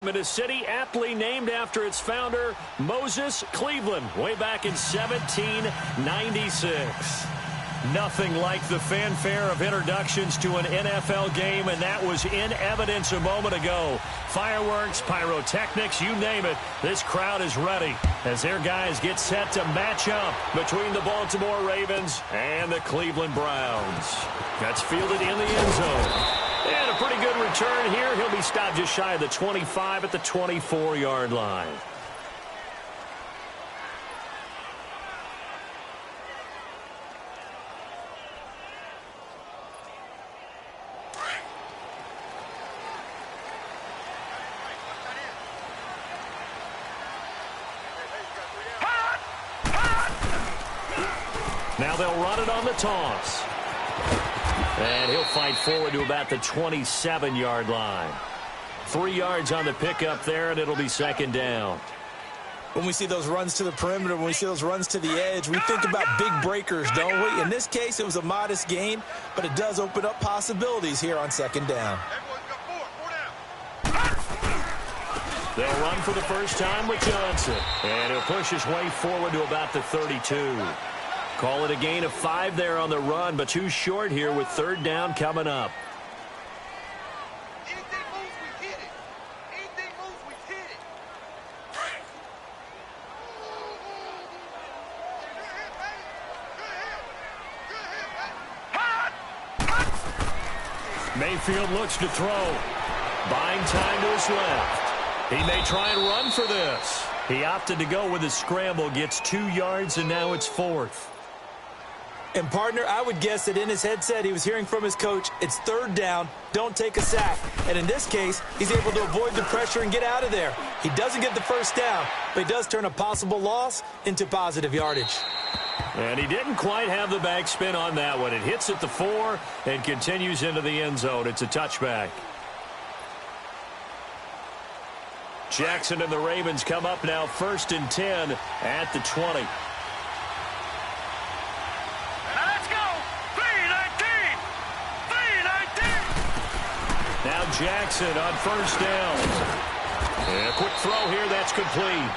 from a city aptly named after its founder, Moses Cleveland, way back in 1796. Nothing like the fanfare of introductions to an NFL game, and that was in evidence a moment ago. Fireworks, pyrotechnics, you name it. This crowd is ready as their guys get set to match up between the Baltimore Ravens and the Cleveland Browns. That's fielded in the end zone. And a pretty good return here. He'll be stopped just shy of the 25 at the 24-yard line. Now they'll run it on the toss. And he'll fight forward to about the 27-yard line. 3 yards on the pickup there, and it'll be second down. When we see those runs to the perimeter, when we see those runs to the edge, we think about big breakers, don't we? In this case, it was a modest gain, but it does open up possibilities here on second down. They'll run for the first time with Johnson. And he'll push his way forward to about the 32. Call it a gain of 5 there on the run, but too short here with third down coming up. Mayfield looks to throw. Buying time to his left. He may try and run for this. He opted to go with a scramble, gets 2 yards, and now it's 4th. And, partner, I would guess that in his headset he was hearing from his coach, it's third down, don't take a sack. And in this case, he's able to avoid the pressure and get out of there. He doesn't get the first down, but he does turn a possible loss into positive yardage. And he didn't quite have the backspin on that one. It hits at the 4 and continues into the end zone. It's a touchback. Jackson and the Ravens come up now 1st and 10 at the 20. Now Jackson on first down. And a quick throw here, that's complete.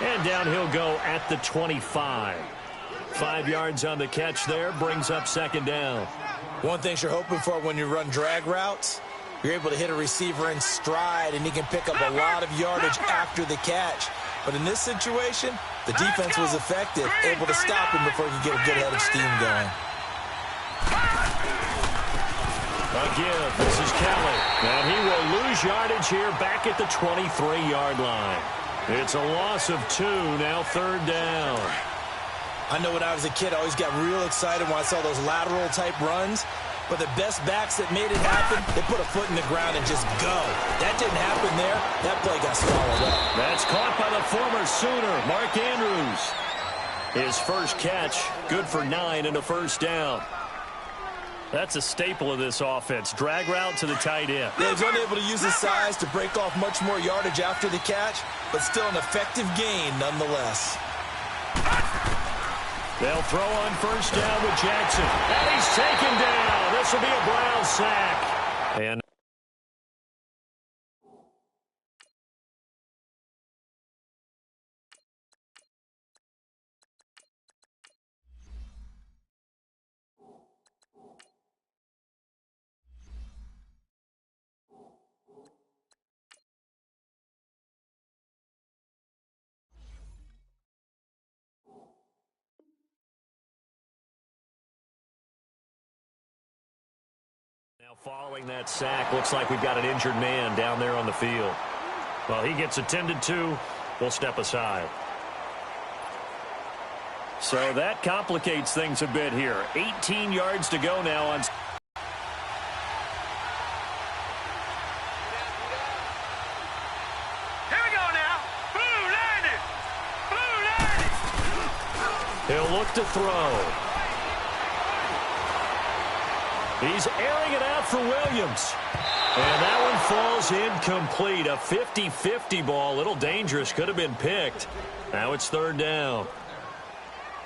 And down he'll go at the 25. 5 yards on the catch there, brings up second down. One thing you're hoping for when you run drag routes, you're able to hit a receiver in stride, and he can pick up a lot of yardage after the catch. But in this situation, the defense was effective, able to stop him before he could get a good head of steam going. Again, this is Kelly. And he will lose yardage here back at the 23-yard line. It's a loss of 2, now third down. I know when I was a kid, I always got real excited when I saw those lateral-type runs. But the best backs that made it happen, they put a foot in the ground and just go. That didn't happen there. That play got swallowed up. That's caught by the former Sooner, Mark Andrews. His first catch, good for 9 and a first down. That's a staple of this offense. Drag route to the tight end. Yeah, he's unable to use his size to break off much more yardage after the catch, but still an effective gain nonetheless. They'll throw on first down with Jackson. And he's taken down. This will be a Brown sack. And now following that sack, looks like we've got an injured man down there on the field. Well, he gets attended to. We'll step aside. So that complicates things a bit here. 18 yards to go now on. Here we go now. Blue 90. Blue 90. He'll look to throw. He's airing it out for Williams. And that one falls incomplete. A 50-50 ball. A little dangerous. Could have been picked. Now it's third down.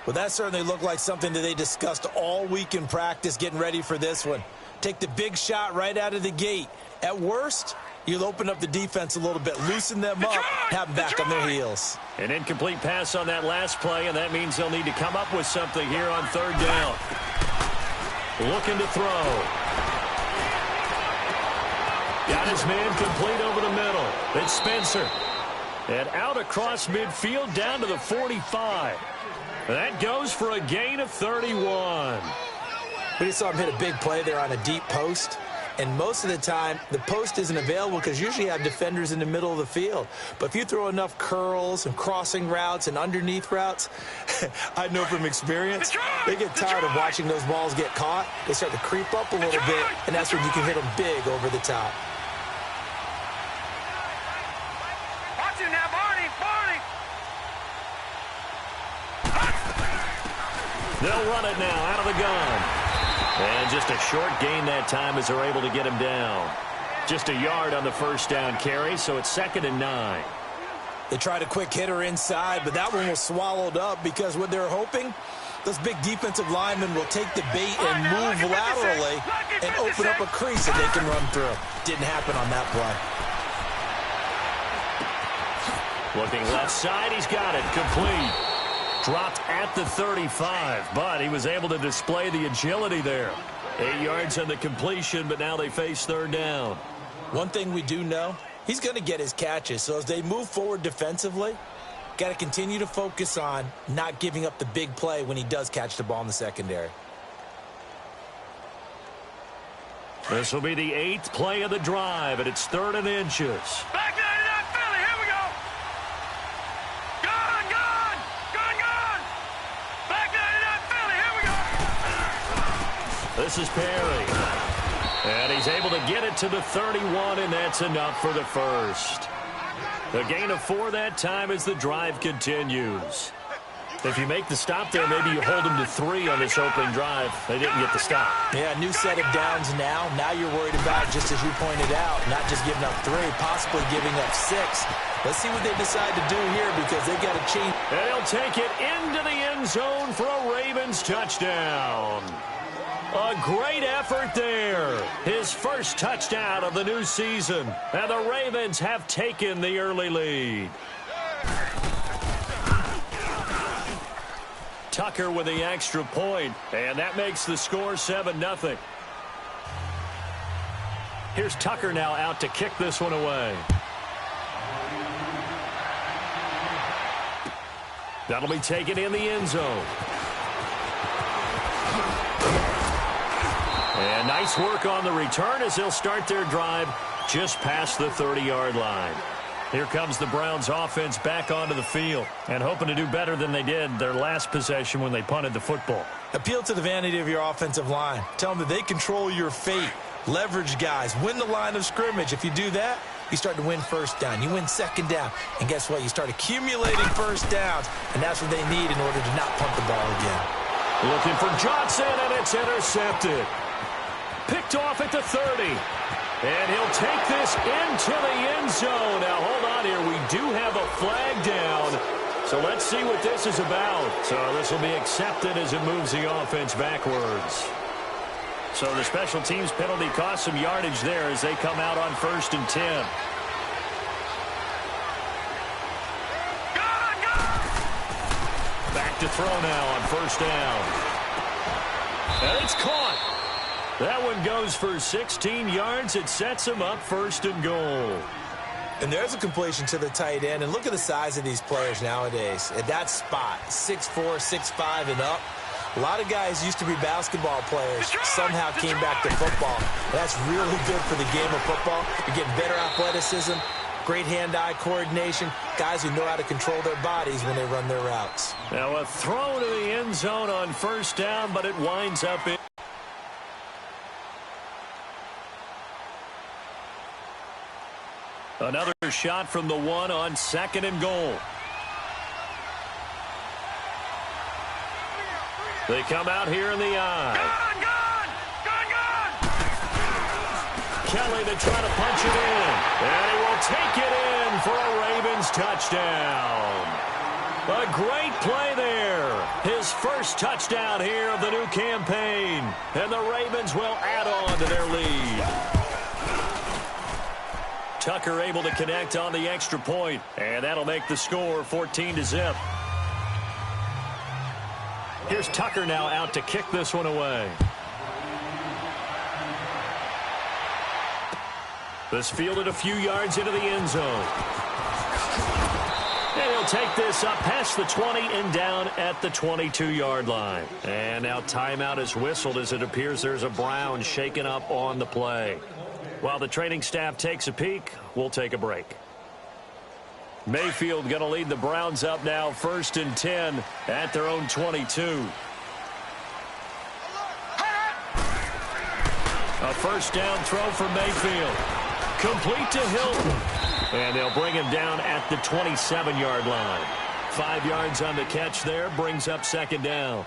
Well, that certainly looked like something that they discussed all week in practice getting ready for this one. Take the big shot right out of the gate. At worst, You'll open up the defense a little bit, loosen them up, have them back on their heels. An incomplete pass on that last play, and that means they'll need to come up with something here on third down. Looking to throw. Got his man complete over the middle. It's Spencer. And out across midfield down to the 45. That goes for a gain of 31. We just saw him hit a big play there on a deep post. And most of the time, the post isn't available because usually you have defenders in the middle of the field. But if you throw enough curls and crossing routes and underneath routes, I know from experience, they get tired of watching those balls get caught. They start to creep up a little bit, and that's when you can hit them big over the top. Watch it now, Barney! They'll run it now out of the gun. And just a short gain that time as they're able to get him down. Just a yard on the first down carry, so it's 2nd and 9. They tried a quick hitter inside, but that one was swallowed up because what they're hoping, those big defensive linemen will take the bait and move laterally and open up a crease that they can run through. Didn't happen on that play. Looking left side, he's got it. Complete. Dropped at the 35, but he was able to display the agility there. 8 yards on the completion, but now they face third down. One thing we do know, he's going to get his catches. So as they move forward defensively, got to continue to focus on not giving up the big play when he does catch the ball in the secondary. This will be the 8th play of the drive, and it's 3rd and inches. Back 99 Philly, here we go! Gone! Back 99 Philly, here we go! This is Perry. And he's able to get it to the 31, and that's enough for the first. The gain of 4 that time as the drive continues. If you make the stop there, maybe you hold them to 3 on this opening drive. They didn't get the stop. Yeah, new set of downs now. Now you're worried about, just as you pointed out, not just giving up 3, possibly giving up 6. Let's see what they decide to do here because they've got to change. And he'll take it into the end zone for a Ravens touchdown. A great effort there. His first touchdown of the new season. And the Ravens have taken the early lead. Tucker with the extra point, and that makes the score 7-0. Here's Tucker now out to kick this one away. That'll be taken in the end zone. And nice work on the return as they'll start their drive just past the 30-yard line. Here comes the Browns offense back onto the field and hoping to do better than they did their last possession when they punted the football. Appeal to the vanity of your offensive line. Tell them that they control your fate. Leverage guys. Win the line of scrimmage. If you do that, you start to win first down. You win second down. And guess what? You start accumulating first downs. And that's what they need in order to not punt the ball again. Looking for Johnson, and it's intercepted. Picked off at the 30. And he'll take this into the end zone. Now, hold on here. We do have a flag down. So let's see what this is about. So this will be accepted as it moves the offense backwards. So the special teams penalty cost some yardage there as they come out on 1st and 10. Back to throw now on 1st down. And it's caught. That one goes for 16 yards. It sets him up 1st and goal. And there's a completion to the tight end. And look at the size of these players nowadays. At that spot, 6'4", 6'5", and up. A lot of guys used to be basketball players, somehow came back to football. That's really good for the game of football. You're getting better athleticism, great hand-eye coordination, guys who know how to control their bodies when they run their routes. Now a throw to the end zone on 1st down, but it winds up in. Another shot from the 1 on 2nd and goal. They come out here in the eye. Gone! Kelly to try to punch it in. And he will take it in for a Ravens touchdown. A great play there. His first touchdown here of the new campaign. And the Ravens will add on to their lead. Tucker able to connect on the extra point, and that'll make the score 14-0. Here's Tucker now out to kick this one away. This fielded a few yards into the end zone. And he'll take this up past the 20 and down at the 22-yard line. And now timeout is whistled as it appears there's a Brown shaken up on the play. While the training staff takes a peek, we'll take a break. Mayfield going to lead the Browns up now 1st and 10 at their own 22. A first down throw for Mayfield. Complete to Hilton. And they'll bring him down at the 27-yard line. 5 yards on the catch there, brings up 2nd down.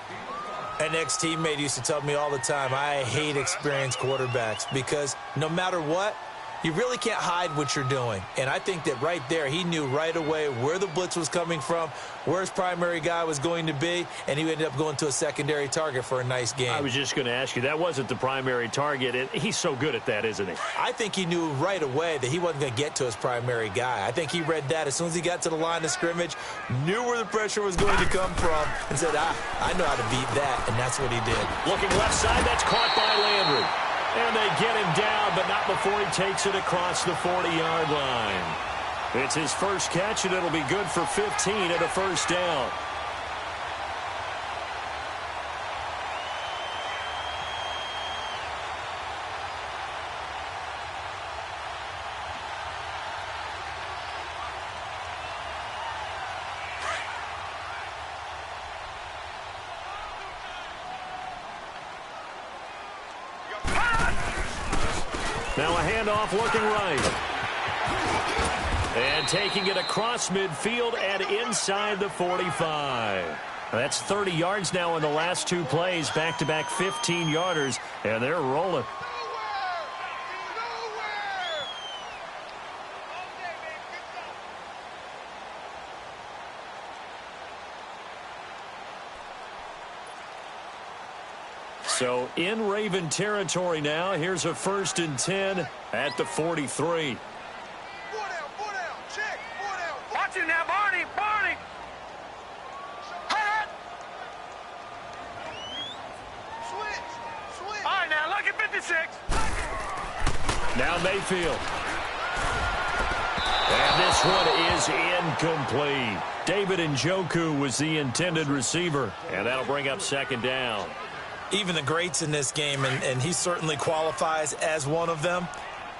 An ex-teammate used to tell me all the time, I hate experienced quarterbacks because no matter what, you really can't hide what you're doing. And I think that right there, he knew right away where the blitz was coming from, where his primary guy was going to be, and he ended up going to a secondary target for a nice game. I was just going to ask you, that wasn't the primary target. He's so good at that, isn't he? I think he knew right away that he wasn't going to get to his primary guy. I think he read that as soon as he got to the line of scrimmage, knew where the pressure was going to come from, and said, I know how to beat that, and that's what he did. Looking left side, that's caught by Landry. And they get him down, but not before he takes it across the 40-yard line. It's his first catch, and it'll be good for 15 and a first down. Now a handoff looking right. And taking it across midfield and inside the 45. That's 30 yards now in the last 2 plays. Back-to-back 15-yarders. And they're rolling. So in Raven territory now. Here's a 1st and 10 at the 43. Check. Watch him now, Barney. Switch. All right, now look at 56. Now Mayfield. And this one is incomplete. David Njoku was the intended receiver. And that'll bring up 2nd down. Even the greats in this game, and he certainly qualifies as one of them,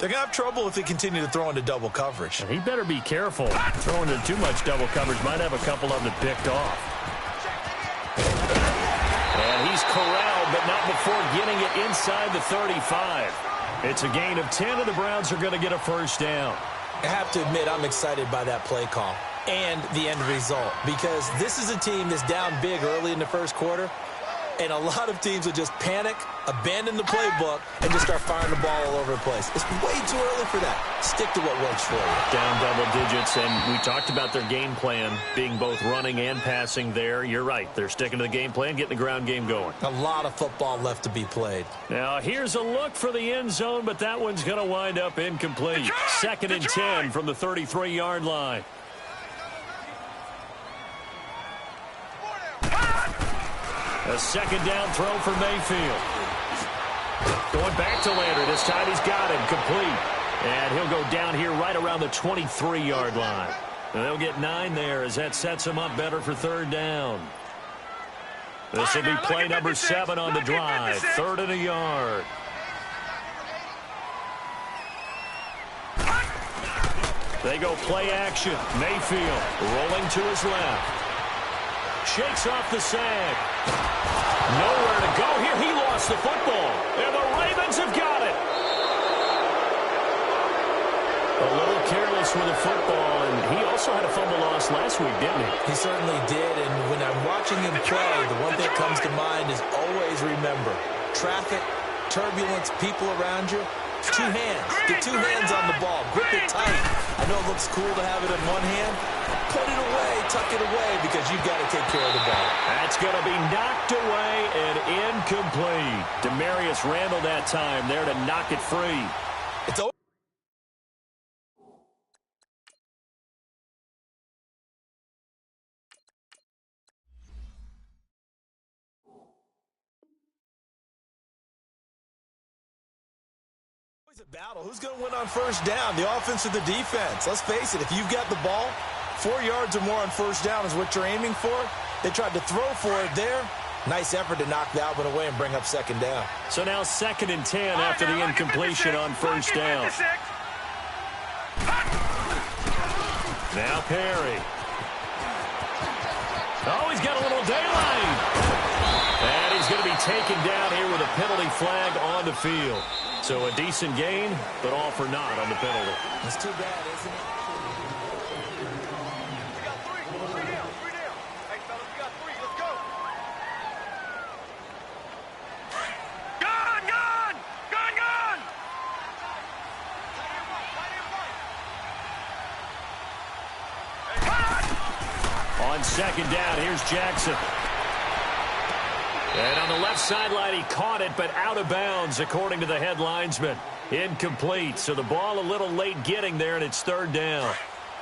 they're going to have trouble if they continue to throw into double coverage. And he better be careful. Throwing into too much double coverage might have a couple of them picked off. And he's corralled, but not before getting it inside the 35. It's a gain of 10, and the Browns are going to get a first down. I have to admit, I'm excited by that play call and the end result, because this is a team that's down big early in the first quarter. And a lot of teams will just panic, abandon the playbook, and just start firing the ball all over the place. It's way too early for that. Stick to what works for you. Down double digits, and we talked about their game plan being both running and passing there. You're right. They're sticking to the game plan, getting the ground game going. A lot of football left to be played. Now, here's a look for the end zone, but that one's going to wind up incomplete. 2nd and 10 from the 33-yard line. A 2nd down throw for Mayfield. Going back to Landry. This time he's got him complete. And he'll go down here right around the 23-yard line. And they'll get 9 there as that sets him up better for 3rd down. This will be play number 7 on the drive. 3rd and a yard. They go play action. Mayfield rolling to his left. Shakes off the sag. Nowhere to go here. He lost the football. And the Ravens have got it. A little careless with the football, and he also had a fumble loss last week, didn't he? He certainly did, and when I'm watching him play, the one thing that comes to mind is always remember, traffic, turbulence, people around you, 2 hands. Get 2 hands on the ball. Grip it tight. I know it looks cool to have it in one hand. Put it away, tuck it away, because you've got to take care of the ball. That's going to be knocked away and incomplete. Demarius Randall that time there to knock it free. It's over. a battle. Who's going to win on first down, the offense or the defense? Let's face it, if you've got the ball, 4 yards or more on first down is what you're aiming for. They tried to throw for it there. Nice effort to knock that one away and bring up second down. So now 2nd and 10 after the incompletion on first down. Now Perry. Oh, he's got a little daylight. And he's going to be taken down here with a penalty flag on the field. So a decent gain, but all for naught on the penalty. That's too bad, isn't it? We got three down. Hey, fellas, we got 3. Let's go. Gun! On second down, here's Jackson. And on the left sideline, he caught it, but out of bounds, according to the head linesman. Incomplete, so the ball a little late getting there, and it's 3rd down.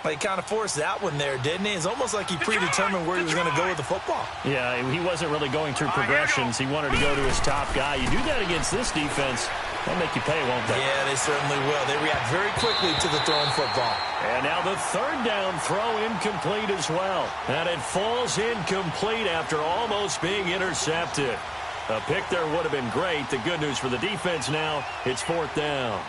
He kind of forced that one there, didn't he? It's almost like he predetermined where he was going to go with the football. Yeah, he wasn't really going through progressions. He wanted to go to his top guy. You do that against this defense, they'll make you pay, won't they? Yeah, they certainly will. They react very quickly to the thrown football. And now the 3rd down throw incomplete as well. And it falls incomplete after almost being intercepted. A pick there would have been great. The good news for the defense now, it's 4th down.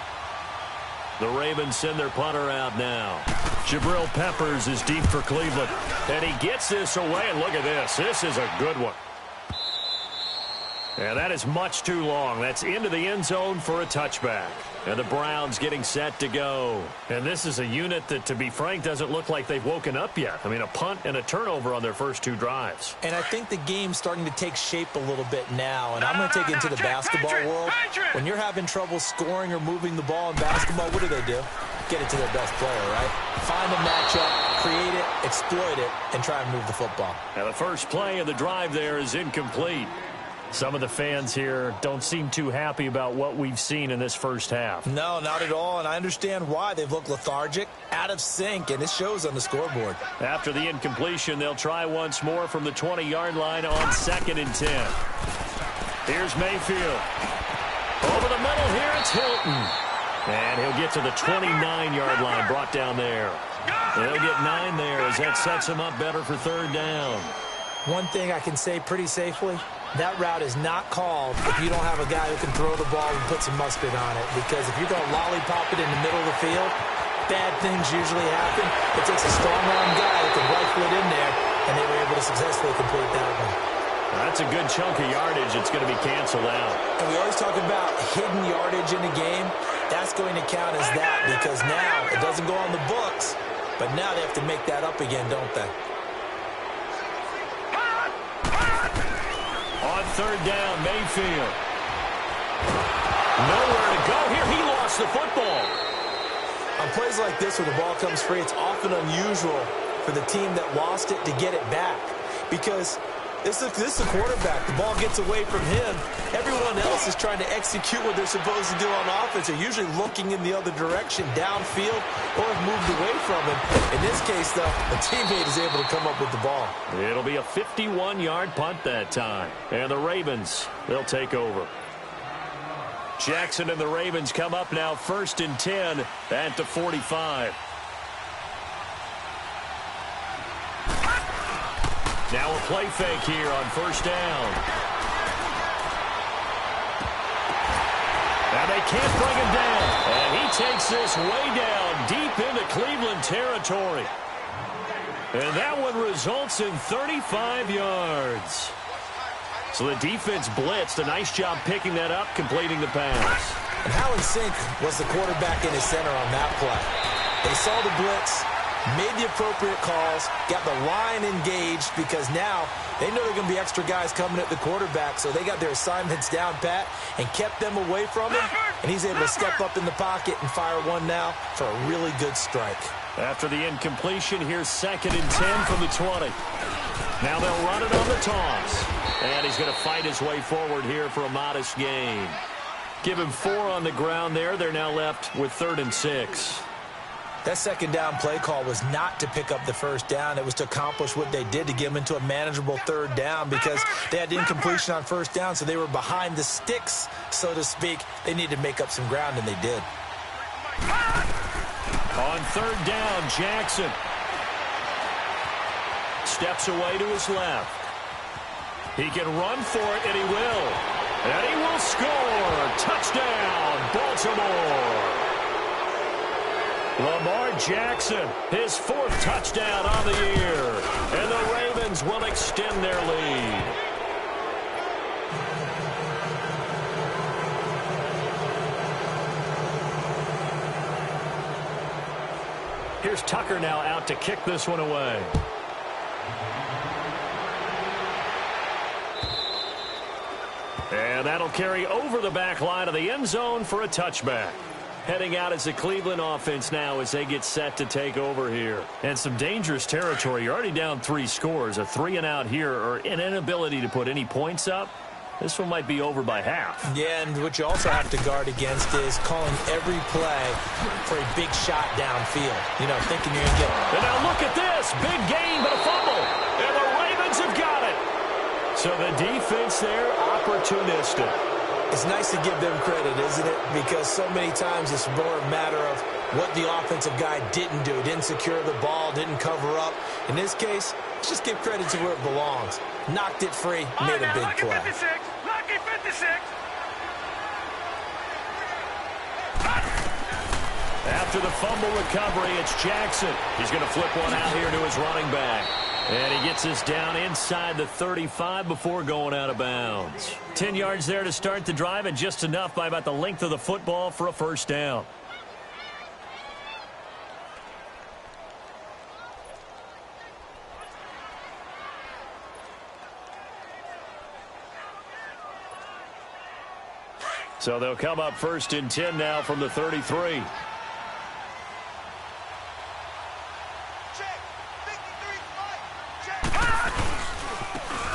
The Ravens send their punter out now. Jabril Peppers is deep for Cleveland. And he gets this away, and look at this. This is a good one. And that is much too long. That's into the end zone for a touchback. And the Browns getting set to go. And this is a unit that, to be frank, doesn't look like they've woken up yet. I mean, a punt and a turnover on their first 2 drives. And I think the game's starting to take shape a little bit now. And I'm going to take it into the basketball world. When you're having trouble scoring or moving the ball in basketball, what do? Get it to their best player, right? Find a matchup, create it, exploit it, and try and move the football. Now, the first play of the drive there is incomplete. Some of the fans here don't seem too happy about what we've seen in this first half. No, not at all, and I understand why. They've looked lethargic, out of sync, and it shows on the scoreboard. After the incompletion, they'll try once more from the 20-yard line on 2nd and 10. Here's Mayfield. Over the middle here, it's Hilton. And he'll get to the 29-yard line, brought down there. They'll get 9 there as that sets him up better for 3rd down. One thing I can say pretty safely, that route is not called if you don't have a guy who can throw the ball and put some mustard on it. Because if you're going to lollipop it in the middle of the field, bad things usually happen. It takes a strong-arm guy who can rifle it in there, and they were able to successfully complete that one. That's a good chunk of yardage. It's going to be canceled out. And we always talk about hidden yardage in the game. That's going to count as that because now it doesn't go on the books, but now they have to make that up again, don't they? On 3rd down, Mayfield. Nowhere to go here. He lost the football. On plays like this where the ball comes free, it's often unusual for the team that lost it to get it back because this is the quarterback. The ball gets away from him. Everyone else is trying to execute what they're supposed to do on offense. They're usually looking in the other direction, downfield, or have moved away from him. In this case, though, a teammate is able to come up with the ball. It'll be a 51-yard punt that time. And the Ravens, they'll take over. Jackson and the Ravens come up now 1st and 10 at the 45. Now a play fake here on 1st down. Now they can't bring him down. And he takes this way down deep into Cleveland territory. And that one results in 35 yards. So the defense blitzed. A nice job picking that up, completing the pass. And how in sync was the quarterback in his center on that play? They saw the blitz, made the appropriate calls, got the line engaged because now they know they're going to be extra guys coming at the quarterback, so they got their assignments down pat and kept them away from him, and he's able to step up in the pocket and fire one now for a really good strike. After the incompletion, here's 2nd and 10 from the 20. Now they'll run it on the toss, and he's going to fight his way forward here for a modest gain. Give him 4 on the ground there. They're now left with 3rd and 6. That 2nd down play call was not to pick up the 1st down. It was to accomplish what they did to get them into a manageable 3rd down because they had incompletion on 1st down, so they were behind the sticks, so to speak. They needed to make up some ground, and they did. On third down, Jackson steps away to his left. He can run for it, and he will. And he will score. Touchdown, Baltimore. Lamar Jackson, his fourth touchdown on the year. And the Ravens will extend their lead. Here's Tucker now out to kick this one away. And that'll carry over the back line of the end zone for a touchback. Heading out as the Cleveland offense now as they get set to take over here. And some dangerous territory. You're already down 3 scores. A 3-and-out here or an inability to put any points up. This one might be over by half. Yeah, and what you also have to guard against is calling every play for a big shot downfield. You know, thinking you're going to get... And now look at this. Big gain, but a fumble. And the Ravens have got it. So the defense there, opportunistic. It's nice to give them credit, isn't it? Because so many times it's more a matter of what the offensive guy didn't do. Didn't secure the ball, didn't cover up. In this case, let's just give credit to where it belongs. Knocked it free, made a big play. Lucky 56. After the fumble recovery, it's Jackson. He's going to flip one out here to his running back. And he gets us down inside the 35 before going out of bounds. 10 yards there to start the drive, and just enough by about the length of the football for a first down. So they'll come up 1st and 10 now from the 33.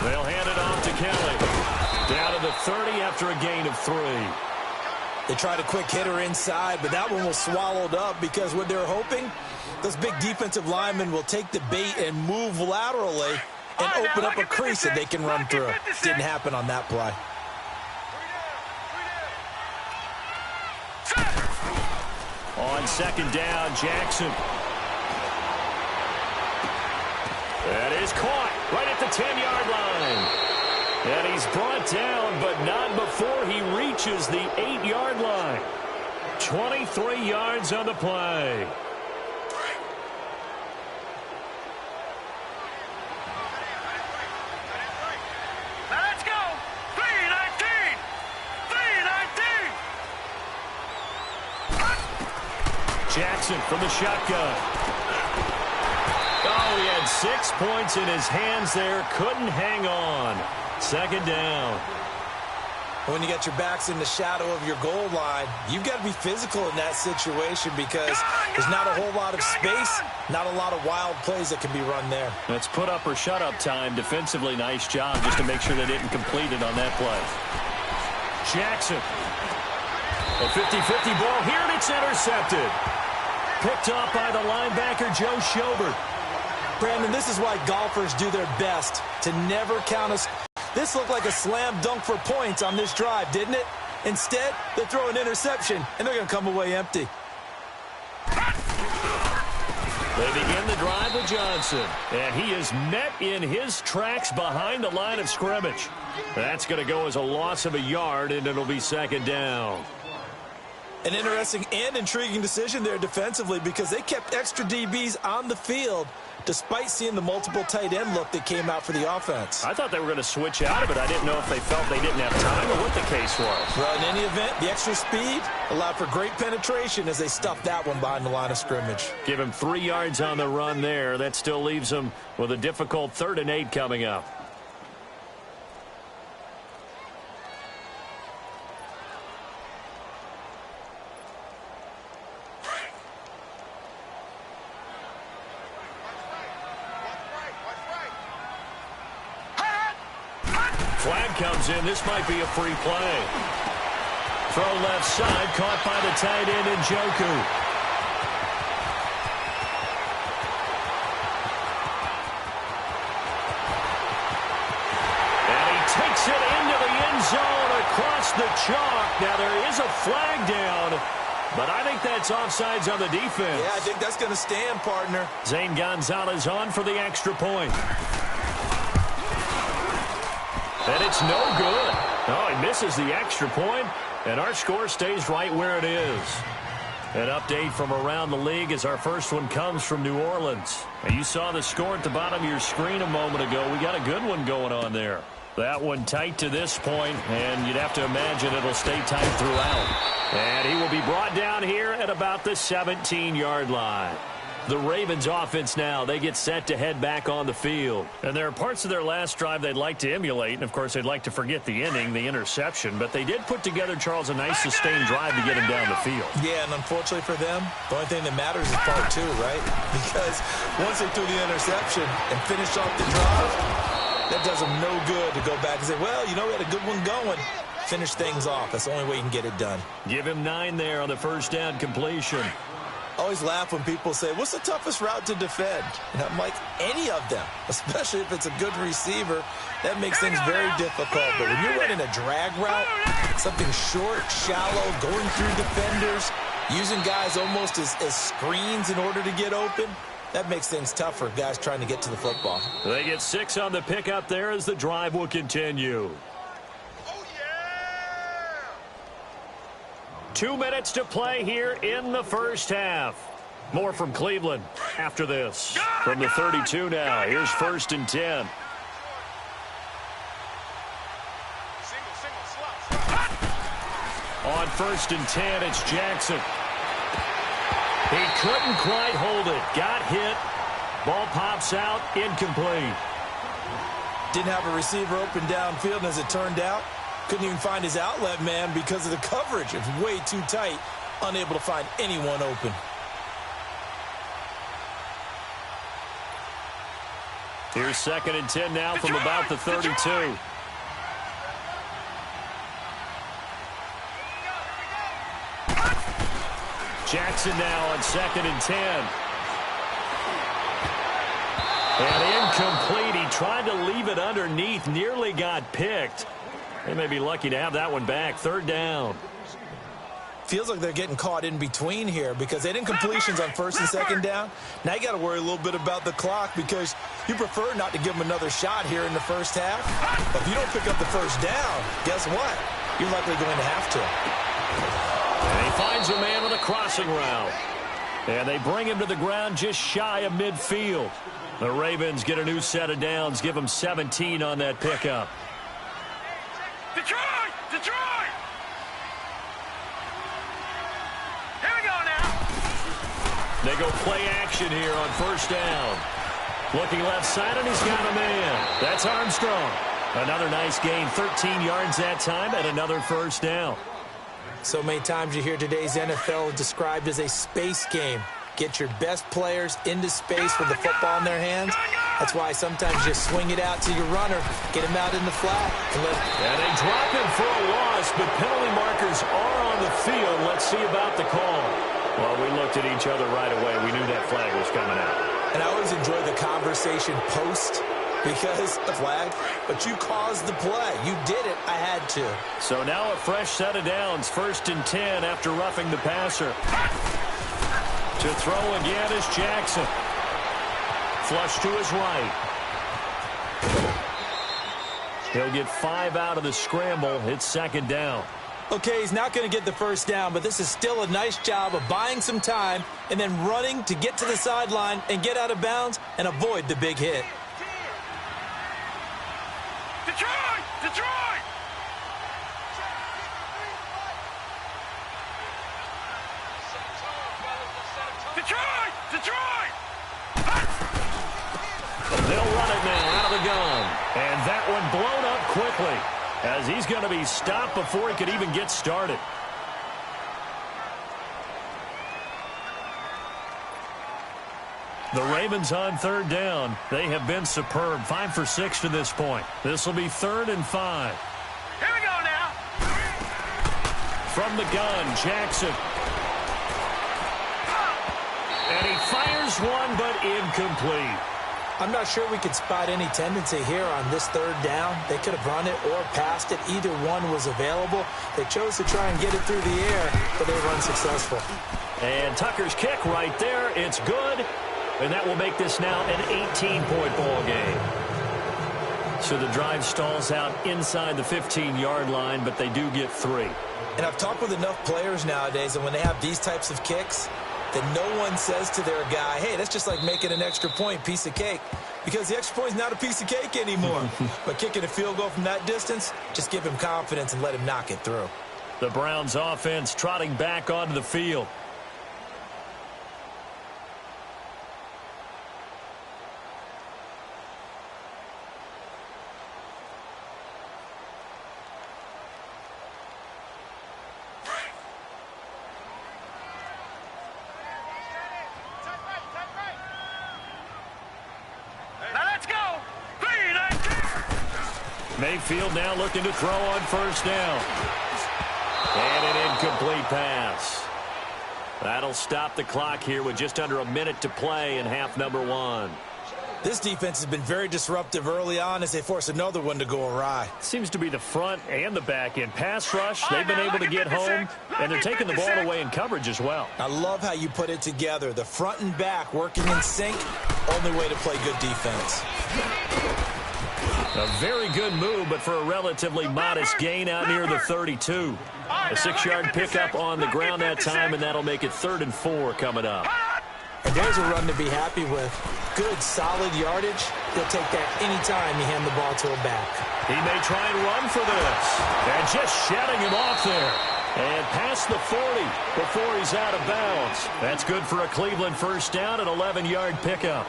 They'll hand it off to Kelly. Down to the 30 after a gain of 3. They tried a quick hitter inside, but that one was swallowed up because what they're hoping, those big defensive linemen will take the bait and move laterally and open up a crease that they can run through. Didn't happen on that play. On 2nd down, Jackson. That is caught right at the 10-yard line. And he's brought down, but not before he reaches the 8-yard line. 23 yards on the play. Let's go. 3-19. 3-19. Jackson from the shotgun. Oh, he had 6 points in his hands there. Couldn't hang on. 2nd down. When you got your backs in the shadow of your goal line, you've got to be physical in that situation because there's not a whole lot of space, not a lot of wild plays that can be run there. That's put up or shut up time. Defensively, nice job just to make sure they didn't complete it on that play. Jackson. A 50-50 ball here, and it's intercepted. Picked off by the linebacker, Joe Schobert. Brandon, this is why golfers do their best to never count us. This looked like a slam dunk for points on this drive, didn't it? Instead, they throw an interception, and they're going to come away empty. They begin the drive with Johnson, and he is met in his tracks behind the line of scrimmage. That's going to go as a loss of a yard, and it'll be 2nd down. An interesting and intriguing decision there defensively because they kept extra DBs on the field despite seeing the multiple tight end look that came out for the offense. I thought they were going to switch out of it. I didn't know if they felt they didn't have time or what the case was. Well, in any event, the extra speed allowed for great penetration as they stuffed that one behind the line of scrimmage. Give him 3 yards on the run there. That still leaves him with a difficult 3rd and 8 coming up. Flag comes in. This might be a free play. Throw left side, caught by the tight end Njoku. And he takes it into the end zone across the chalk. Now there is a flag down, But I think that's offsides on the defense. Yeah, I think that's going to stand, partner. Zane Gonzalez on for the extra point. And it's no good. Oh, he misses the extra point, and our score stays right where it is. An update from around the league as our first one comes from New Orleans. And you saw the score at the bottom of your screen a moment ago. We got a good one going on there. That one tight to this point, and you'd have to imagine it'll stay tight throughout. And he will be brought down here at about the 17-yard line. The Ravens offense now, they get set to head back on the field. And there are parts of their last drive they'd like to emulate. And, of course, they'd like to forget the inning, the interception. But they did put together, Charles, a nice sustained drive to get him down the field. Yeah, and unfortunately for them, the only thing that matters is part two, right? Because once they threw the interception and finished off the drive, that does them no good to go back and say, well, you know, we had a good one going. Finish things off. That's the only way you can get it done. Give him 9 there on the first down completion. I always laugh when people say, what's the toughest route to defend? And I'm like, any of them, especially if it's a good receiver. That makes things very difficult. But when you're running a drag route, something short, shallow, going through defenders, using guys almost as screens in order to get open, that makes things tough for guys trying to get to the football. They get 6 on the pickup there as the drive will continue. 2 minutes to play here in the first half. More from Cleveland after this. From the 32 now, here's 1st and 10. On 1st and 10, it's Jackson. He couldn't quite hold it. Got hit. Ball pops out, incomplete. Didn't have a receiver open downfield, and as it turned out, couldn't even find his outlet man because of the coverage. It was way too tight, unable to find anyone open. Here's 2nd and 10 now from about the 32. Jackson now on 2nd and 10. And incomplete. He tried to leave it underneath, nearly got picked. They may be lucky to have that one back. 3rd down. Feels like they're getting caught in between here because they didn't completions on 1st and 2nd down. Now you got to worry a little bit about the clock because you prefer not to give them another shot here in the first half. But if you don't pick up the 1st down, guess what? You're likely going to have to. And he finds a man on the crossing route. And they bring him to the ground just shy of midfield. The Ravens get a new set of downs, give them 17 on that pickup. Detroit! Detroit! Here we go now. They go play action here on 1st down. Looking left side, and he's got a man. That's Armstrong. Another nice gain, 13 yards that time, and another 1st down. So many times you hear today's NFL described as a space game. Get your best players into space with the football in their hands. That's why sometimes you swing it out to your runner, get him out in the flat. And they drop him for a loss, but penalty markers are on the field. Let's see about the call. Well, we looked at each other right away. We knew that flag was coming out. And I always enjoy the conversation post because the flag, but you caused the play. You did it. I had to. So now a fresh set of downs, 1st and 10 after roughing the passer. To throw again is Jackson. Flush to his right. He'll get 5 out of the scramble. It's 2nd down. Okay, he's not going to get the 1st down, but this is still a nice job of buying some time and then running to get to the sideline and get out of bounds and avoid the big hit. Detroit! Detroit! Detroit! Detroit! They'll run it now out of the gun. And that one blown up quickly as he's going to be stopped before he could even get started. The Ravens on 3rd down. They have been superb. 5 for 6 to this point. This will be 3rd and 5. Here we go now. From the gun, Jackson. And he fires one, but incomplete. I'm not sure we could spot any tendency here on this third down. They could have run it or passed it. Either one was available. They chose to try and get it through the air, but they were unsuccessful. And Tucker's kick right there. It's good. And that will make this now an 18-point ball game. So the drive stalls out inside the 15-yard line, but they do get 3. And I've talked with enough players nowadays, and when they have these types of kicks, that no one says to their guy, hey, that's just like making an extra point, piece of cake. Because the extra point is not a piece of cake anymore. But kicking a field goal from that distance, just give him confidence and let him knock it through. The Browns offense trotting back onto the field. Mayfield now looking to throw on first down. And an incomplete pass. That'll stop the clock here with just under a minute to play in half number 1. This defense has been very disruptive early on as they force another one to go awry. Seems to be the front and the back end. Pass rush, they've been able to get home, and they're taking the ball away in coverage as well. I love how you put it together. The front and back working in sync, only way to play good defense. A very good move, but for a relatively modest gain out near the 32. A 6-yard pickup on the ground that time, and that'll make it 3rd and 4 coming up. And there's a run to be happy with. Good, solid yardage. He'll take that anytime you hand the ball to him back. He may try and run for this. And just shedding him off there. And past the 40 before he's out of bounds. That's good for a Cleveland first down, an 11-yard pickup.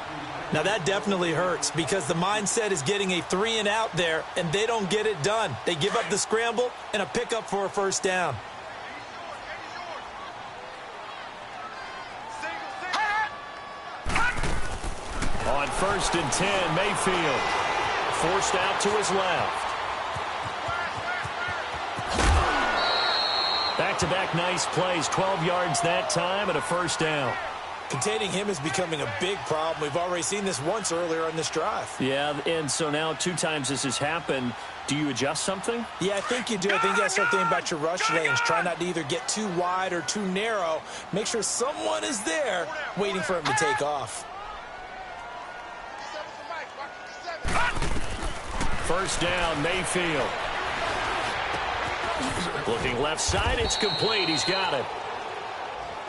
Now that definitely hurts because the mindset is getting a 3 and out there, and they don't get it done. They give up the scramble and a pickup for a first down. On 1st and 10, Mayfield forced out to his left. Back-to-back nice plays, 12 yards that time and a first down. Containing him is becoming a big problem. We've already seen this once earlier on this drive. Yeah, and so now 2 times this has happened. Do you adjust something? Yeah, I think you do. I think you got to start thinking about your rush lanes. Try not to either get too wide or too narrow. Make sure someone is there waiting for him to take off. First down, Mayfield. Looking left side, it's complete. He's got it.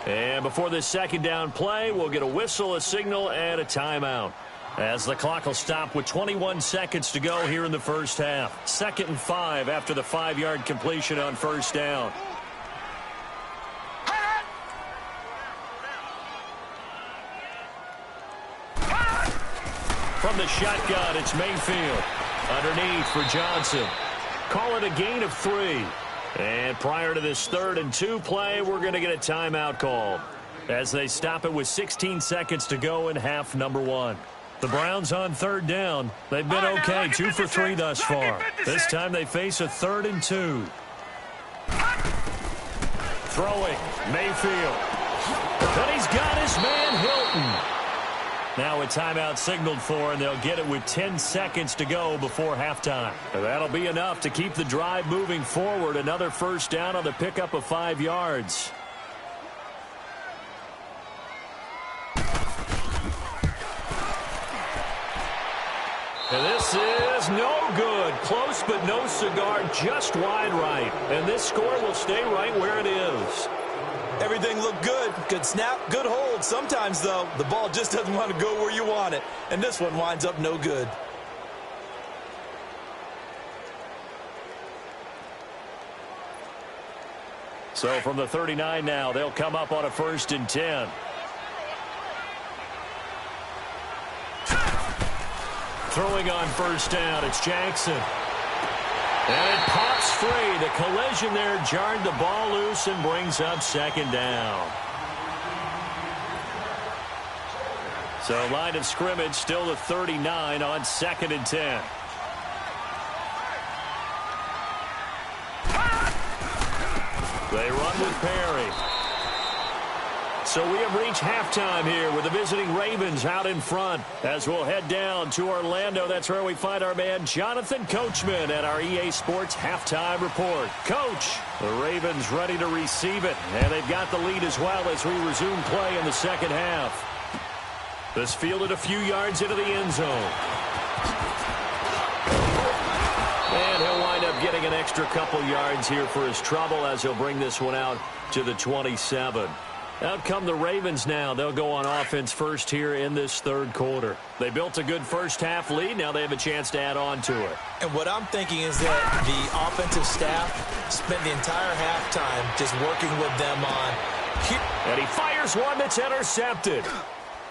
And before this second down play, we'll get a whistle, a signal, and a timeout. As the clock will stop with 21 seconds to go here in the first half. 2nd and 5 after the 5-yard completion on first down. From the shotgun, it's Mayfield. Underneath for Johnson. Call it a gain of 3. And prior to this 3rd and 2 play, we're going to get a timeout called as they stop it with 16 seconds to go in half number 1. The Browns on 3rd down. They've been okay, 2 for 3 thus far. This time they face a 3rd and 2. Throwing, Mayfield. But he's got his man Hilton. Now a timeout signaled for, and they'll get it with 10 seconds to go before halftime. That'll be enough to keep the drive moving forward. Another first down on the pickup of 5 yards. And this is no good. Close but no cigar, just wide right. And this score will stay right where it is. Everything looked good. Good snap, good hold. Sometimes, though, the ball just doesn't want to go where you want it. And this one winds up no good. So from the 39 now, they'll come up on a 1st and 10. Throwing on first down, it's Jackson. And it pops free. The collision there jarred the ball loose and brings up 2nd down. So line of scrimmage still the 39 on 2nd and 10. They run with Perry. So we have reached halftime here with the visiting Ravens out in front. As we'll head down to Orlando, that's where we find our man Jonathan Coachman at our EA Sports Halftime Report. Coach, the Ravens ready to receive it, and they've got the lead as well as we resume play in the second half. This fielded a few yards into the end zone. And he'll wind up getting an extra couple yards here for his trouble as he'll bring this one out to the 27. Out come the Ravens now. They'll go on offense first here in this third quarter. They built a good first-half lead. Now they have a chance to add on to it. And what I'm thinking is that the offensive staff spent the entire halftime just working with them on. And he fires one that's intercepted.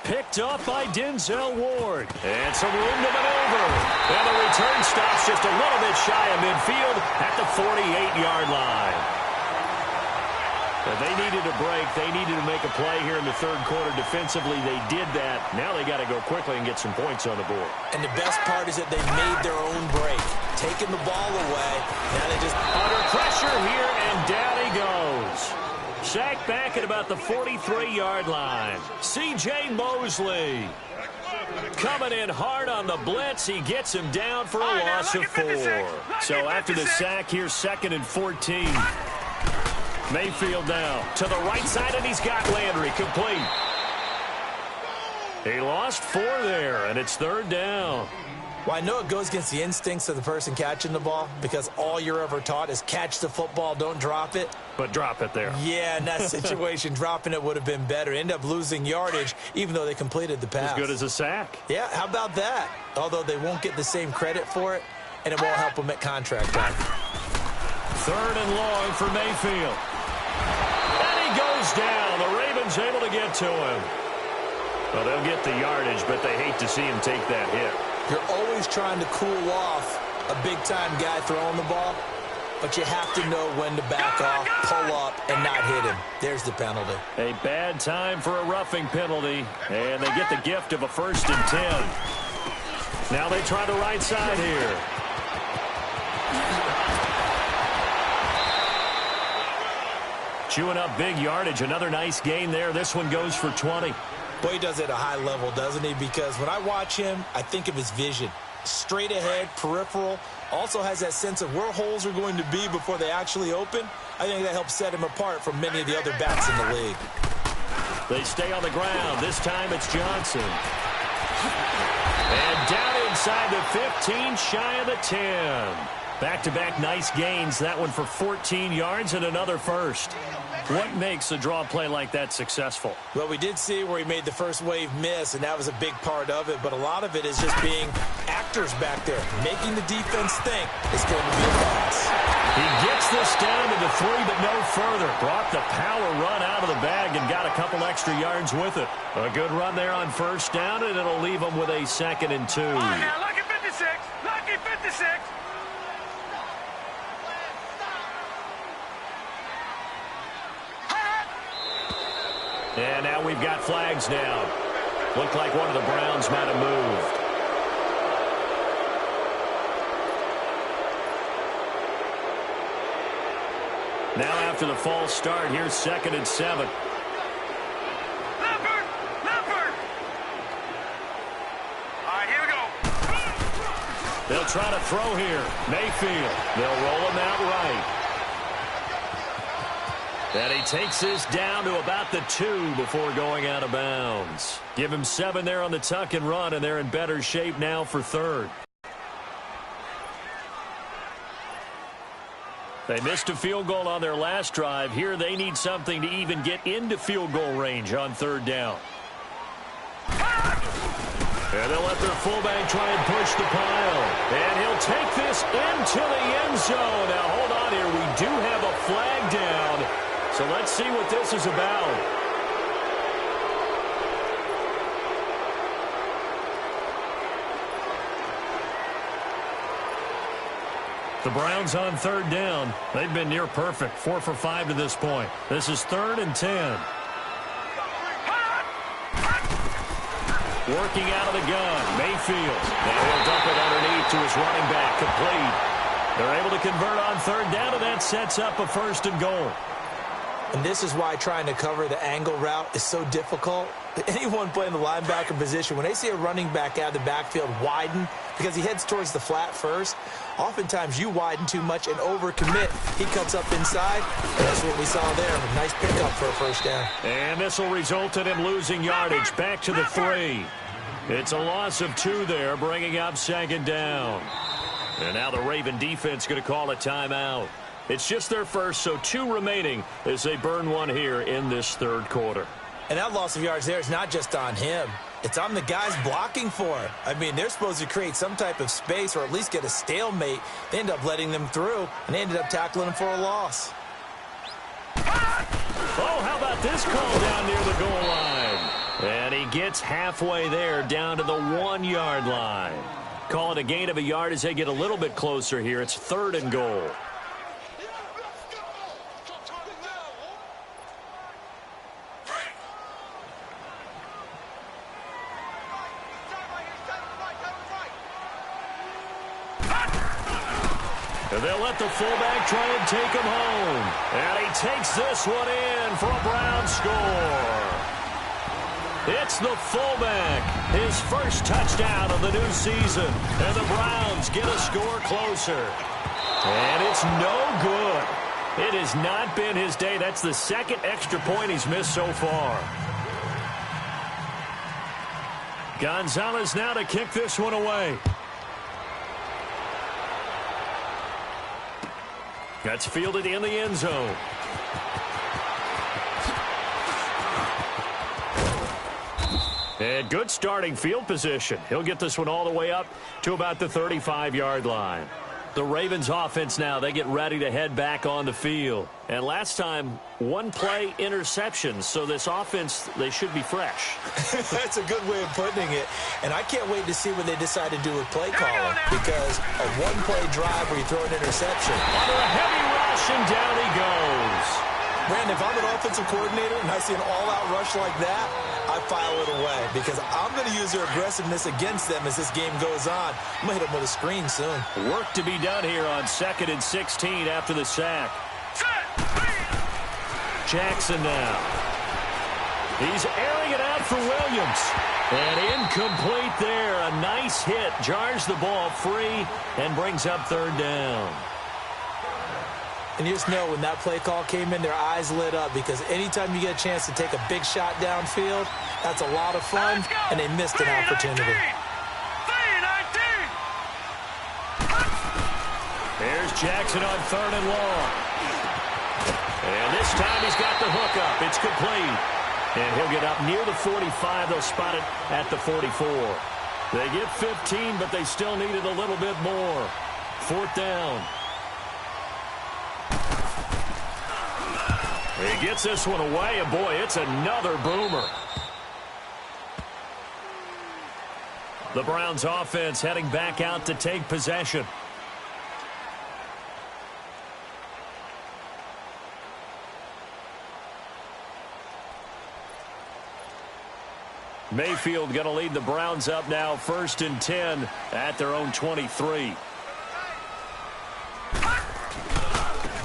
Picked up by Denzel Ward. And some room to maneuver. And the return stops just a little bit shy of midfield at the 48-yard line. But they needed a break. They needed to make a play here in the third quarter. Defensively, they did that. Now they got to go quickly and get some points on the board. And the best part is that they made their own break. Taking the ball away. Now they just under pressure here, and down he goes. Sacked back at about the 43-yard line. C.J. Mosley coming in hard on the blitz. He gets him down for a loss of 4. So after the sack, here's 2nd and 14. Mayfield now to the right side, and he's got Landry complete. He lost 4 there, and it's 3rd down. Well, I know it goes against the instincts of the person catching the ball because all you're ever taught is catch the football, don't drop it. But drop it there. Yeah, in that situation, dropping it would have been better. End up losing yardage, even though they completed the pass. As good as a sack. Yeah, how about that? Although they won't get the same credit for it, and it won't help them at contract time. 3rd and long for Mayfield. And he goes down. The Ravens able to get to him. Well, they'll get the yardage, but they hate to see him take that hit. You're always trying to cool off a big-time guy throwing the ball, but you have to know when to back off, pull up, and not hit him. There's the penalty. A bad time for a roughing penalty, and they get the gift of a 1st and 10. Now they try the right side here. Chewing up big yardage. Another nice gain there. This one goes for 20. Boy, he does it at a high level, doesn't he? Because when I watch him, I think of his vision. Straight ahead, peripheral. Also has that sense of where holes are going to be before they actually open. I think that helps set him apart from many of the other backs in the league. They stay on the ground. This time it's Johnson. And down inside the 15, shy of the 10. Back-to-back nice gains. That one for 14 yards and another 1st. What makes a draw play like that successful? Well, we did see where he made the first wave miss, and that was a big part of it. But a lot of it is just being actors back there, making the defense think it's going to be a pass. He gets this down to the 3, but no further. Brought the power run out of the bag and got a couple extra yards with it. A good run there on 1st down, and it'll leave him with a 2nd and 2. All right, now, lucky 56. Lucky 56. And now we've got flags down. Looked like one of the Browns might have moved. Now after the false start, here's 2nd and 7. Leopard! Leopard! All right, here we go. They'll try to throw here. Mayfield. They'll roll him out right. And he takes this down to about the 2 before going out of bounds. Give him 7 there on the tuck and run, and they're in better shape now for 3rd. They missed a field goal on their last drive. Here they need something to even get into field goal range on 3rd down. And they'll let their fullback try and push the pile. And he'll take this into the end zone. Now hold on here. We do have a flag down. So let's see what this is about. The Browns on 3rd down. They've been near perfect. 4 for 5 to this point. This is 3rd and 10. Working out of the gun. Mayfield. Now he'll dump it underneath to his running back. Complete. They're able to convert on 3rd down, and that sets up a 1st and goal. And this is why trying to cover the angle route is so difficult. Anyone playing the linebacker position, when they see a running back out of the backfield widen because he heads towards the flat first, oftentimes you widen too much and overcommit. He cuts up inside, and that's what we saw there. A nice pickup for a first down. And this will result in him losing yardage back to the 3. It's a loss of 2 there, bringing up second down. And now the Raven defense going to call a timeout. It's just their first, so 2 remaining as they burn 1 here in this third quarter. And that loss of yards there is not just on him. It's on the guys blocking for him. I mean, they're supposed to create some type of space or at least get a stalemate. They end up letting them through, and they ended up tackling him for a loss. Oh, how about this call down near the goal line? And he gets halfway there down to the 1-yard line. Call it a gain of a yard as they get a little bit closer here. It's 3rd and goal. And they'll let the fullback try and take him home. And he takes this one in for a Brown score. It's the fullback, his first touchdown of the new season. And the Browns get a score closer. And it's no good. It has not been his day. That's the second extra point he's missed so far. Gonzalez now to kick this one away. That's fielded in the end zone. And good starting field position. He'll get this one all the way up to about the 35-yard line. The Ravens offense now, they get ready to head back on the field. And last time, 1-play interception. So this offense, they should be fresh. That's a good way of putting it. And I can't wait to see what they decide to do with play calling. Because a 1-play drive where you throw an interception. Under a heavy rush, and down he goes. Brandon, if I'm an offensive coordinator and I see an all-out rush like that, I file it away because I'm going to use their aggressiveness against them as this game goes on. I'm going to hit them with a screen soon. Work to be done here on 2nd and 16 after the sack. Jackson now. He's airing it out for Williams. And incomplete there. A nice hit. Jars the ball free and brings up 3rd down. And you just know when that play call came in, their eyes lit up because anytime you get a chance to take a big shot downfield, that's a lot of fun, and they missed an opportunity. There's Jackson on 3rd and long. And this time he's got the hook up. It's complete. And he'll get up near the 45. They'll spot it at the 44. They get 15, but they still needed a little bit more. 4th down. He gets this one away, and boy, it's another boomer. The Browns offense heading back out to take possession. Mayfield going to lead the Browns up now 1st and 10 at their own 23.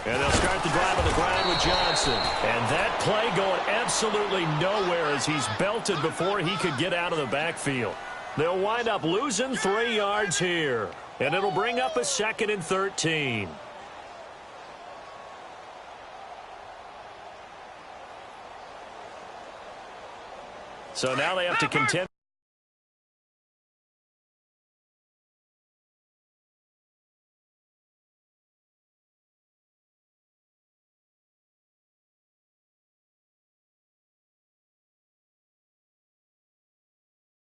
And they'll start the drive on the ground with Johnson. And that play going absolutely nowhere as he's belted before he could get out of the backfield. They'll wind up losing 3 yards here. And it'll bring up a 2nd and 13. So now they have to contend.